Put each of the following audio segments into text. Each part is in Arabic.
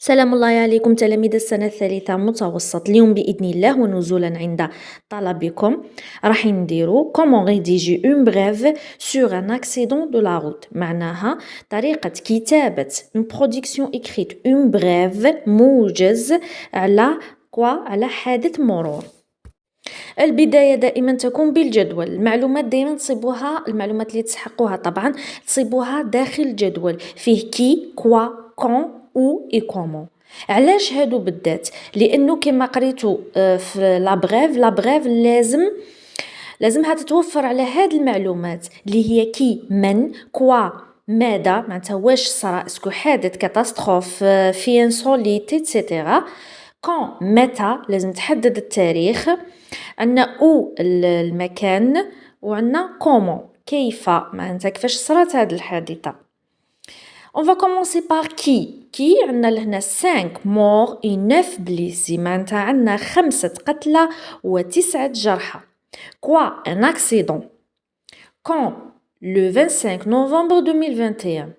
سلام الله عليكم تلاميذ السنة الثالثة متوسط. اليوم بإذن الله ونزولا عند طلبكم راح نديرو comment rédiger une brève sur un accident de la route. معناها طريقة كتابة une production écrite une brève موجز على على حادث مرور. البداية دائما تكون بالجدول. المعلومات دائما تصيبوها، المعلومات اللي تسحقوها طبعا تصيبوها داخل الجدول فيه كي كوا كون او اي كومون. علاش هادو بالذات؟ لانه كما قريتو في لابغيف لازمها تتوفر على هاد المعلومات اللي هي كي من كوا ماذا، معناتها واش صرا، اسكو حادث كاتاستروف في انسوليت ايتترا. كون متى، لازم تحدد التاريخ. عندنا او المكان، وعندنا كومون كيف، معناتها كيفاش صرات هاد الحادثة. On va commencer par qui عندنا لهنا 5 morts et 9 blessés، معناتها عندنا 5 قتلى و9 جرحى. Quoi un accident? Quand le 25 novembre 2021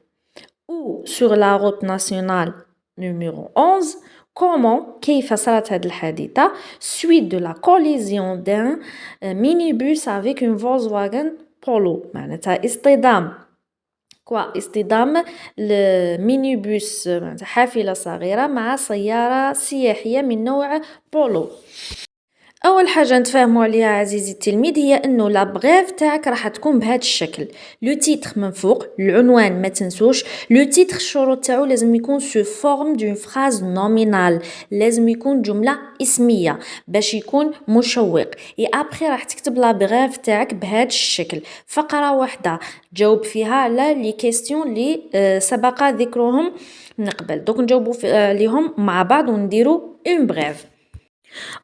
ou sur la route nationale numéro 11. Comment كيف صارت هاد الحادثة suite de la collision d'un minibus avec une Volkswagen Polo، معناتها اصطدام اصطدام المينيبوس، معناتها حافلة صغيرة مع سيارة سياحية من نوع بولو. اول حاجه نتفاهموا عليها عزيزي التلميذ هي انه لا بغيف تاعك راح تكون بهذا الشكل. لو تيتر من فوق، العنوان ما تنسوش. لو تيتر الشروط تاعو لازم يكون سو فورم دون فراز نومينال، لازم يكون جمله اسميه باش يكون مشوق. اي ابري راح تكتب لا بغيف تاعك بهذا الشكل. فقره واحده جاوب فيها على لي كيستيون اللي سبق ذكرهم من قبل. دوك نجاوبوا عليهم مع بعض ونديروا اون بغيف.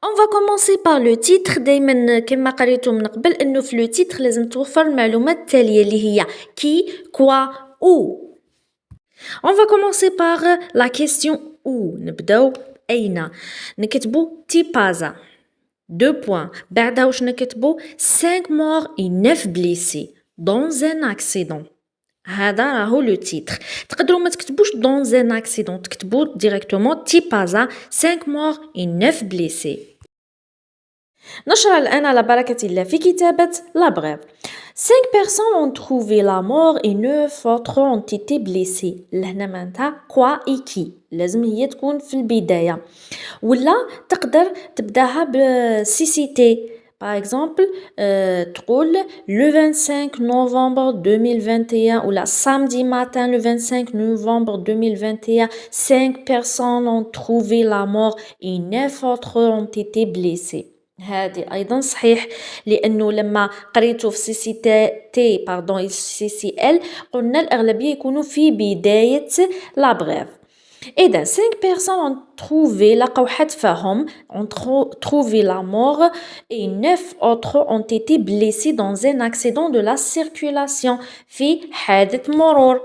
On va commencer par le titre. دايما كما قريتو من قبل انه في لو تيتر لازم توفر المعلومات التالية اللي هي كي كوا او. On va commencer par la question où. نبداو اين. نكتبو تيبازا 2 points. بعدها واش نكتبو 5 morts et 9 blessés dans un accident. هذا راهو لو تيتر. تقدروا ما تكتبوش dans un accident، تكتبو ديريكتومون تيبازا 5 morts et 9 blessés. نشرع الآن على بركة الله في كتابة la brève. 5 personnes ont trouvé la mort et 9 autres ont été blessés. لهنا معناتها quoi et qui لازم هي تكون في البداية، ولا تقدر تبداها بسيسيتي. Par exemple, تقول le 25 novembre 2021 ou la samedi matin le 25 novembre 2021 5 personnes ont trouvé la mort et 9 autres ont été blessés. هذه أيضا صحيح، لأنه لما قريتو في سي سي ال قلنا الأغلبية يكونوا في بداية لا بغيف. إذا 5 personnes ont trouvé لقوا حتفهم ont trouvé la mort et 9 autres ont été blessés dans un accident de la circulation في حادث مرور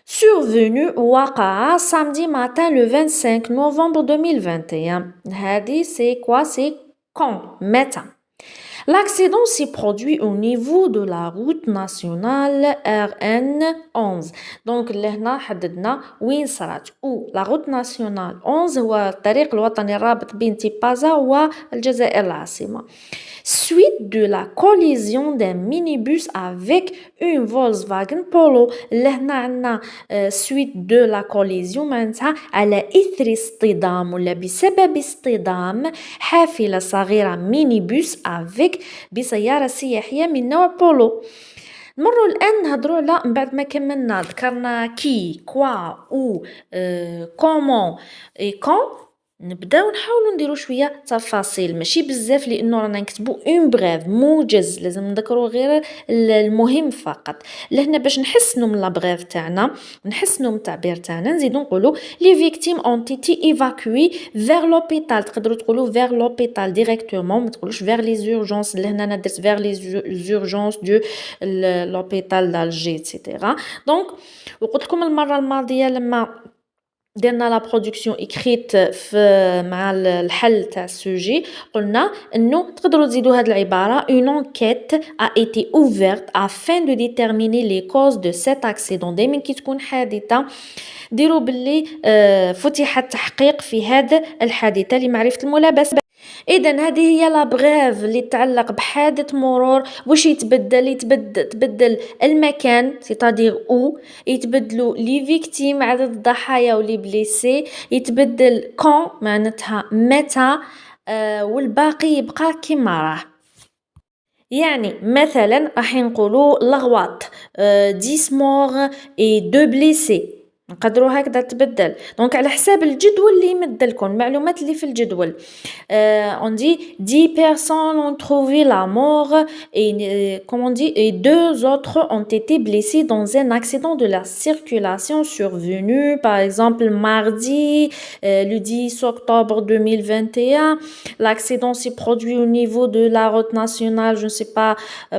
survenu وقع samedi matin le 25 novembre 2021. هذه c'est quoi? C'est quand, متى. L'accident s'est produit au niveau de la route nationale RN11. Donc لهنا حددنا وين صرات. ou la route nationale 11 هو الطريق الوطني الرابط بين تيبازا والجزائر العاصمة. Suite de la collision d'un minibus avec une Volkswagen Polo. لهنا عنا suite de la collision معناتها على إثر اصطدام ولا بسبب اصطدام حافلة صغيرة مينيبوس avec بسيارة سياحية من نوع بولو. نمروا الآن نهضروا على من بعد ما كملنا ذكرنا كي كوا او كومون اي كون. نبداو نحاولوا نديروا شويه تفاصيل ماشي بزاف، لانه رانا نكتبوا اون بغيف موجز، لازم نذكروا غير المهم فقط. لهنا باش نحسنوا من لا بغيف تاعنا، نحسنوا من التعبير تاعنا، نزيدو نقولوا لي فيكتيم اون تيتي ايفاكوي فيغ لوبيتال. تقدروا تقولوا فيغ لوبيتال ديريكتومون، ما تقولوش فيغ لي زورجونس. لهنا انا درت فيغ لي زورجونس دو لوبيتال دالجي ايتترا. دونك وقلت لكم المره الماضيه لما درنا لا برودكسيون écrite مع الحل تاع السوجي، قلنا إنه تقدروا تزيدوا هاد العبارة: une enquête a été ouverte afin de déterminer les causes de cet accident. دايما كي تكون حادثة ديروا باللي فتح التحقيق في هذا الحادثة لمعرفة الملابس. إذن هذه هي لا بغيف اللي تتعلق بحادث مرور. واش تبدل المكان سيتادير او، يتبدلوا لي فيكتيم عدد الضحايا ولي بليسي، يتبدل كون معناتها متى، والباقي يبقى كيما راه. يعني مثلا راح نقولوا لغواط 10 مور اي 2 بليسي، نقدروا هكذا تبدل. دونك على حساب الجدول اللي يمدلكم المعلومات اللي في الجدول. On dit 10 personnes ont trouvé la mort et 2 autres ont été blessés dans un accident de la circulation survenu, par exemple, mardi, le 10 octobre 2021. L'accident s'est produit au niveau de la route nationale, je ne sais pas,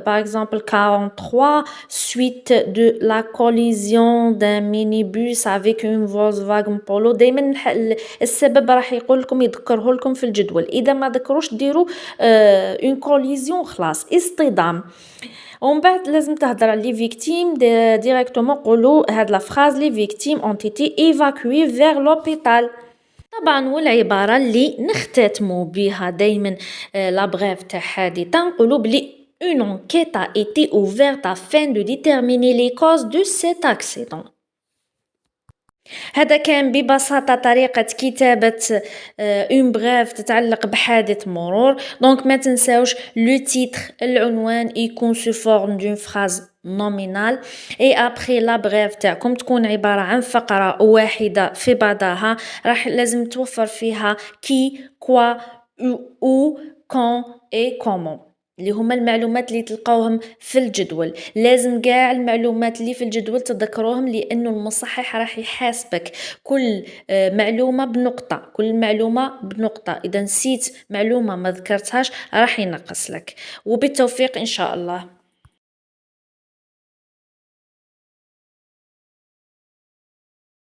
par exemple, 43, suite de la collision d'un minibus avec une Volkswagen Polo. دايما السبب راح يقول لكم يذكره لكم في الجدول. إذا ما ذكروش ديروا اون كوليزيون خلاص اصطدام. ومن بعد لازم تهضر على لي فيكتيم ديريكتومون. قولوا هاد لا فراز: لي فيكتيم اون تيتي ايفاكوي فيغ لوبيتال. طبعا والعبارة اللي نختتموا بها دايما لا بغيف تاع حادثة نقولوا بلي une enquête a été ouverte afin de déterminer les causes de cet accident. هذا كان ببساطة طريقة كتابة اون بغيف تتعلق بحادث مرور. دونك ما تنساوش لو تيتر العنوان يكون سو فورم دون فراز نومينال، اي ابخي لا بغيف تاعكم تكون عبارة عن فقرة واحدة في بعضها، راح لازم توفر فيها كي كوا او كون اي كومون اللي هما المعلومات اللي تلقاوهم في الجدول. لازم قاع المعلومات اللي في الجدول تذكروهم، لانه المصحح راح يحاسبك كل معلومة بنقطة، كل معلومة بنقطة. اذا نسيت معلومة ما ذكرتهاش راح ينقص لك. وبالتوفيق ان شاء الله.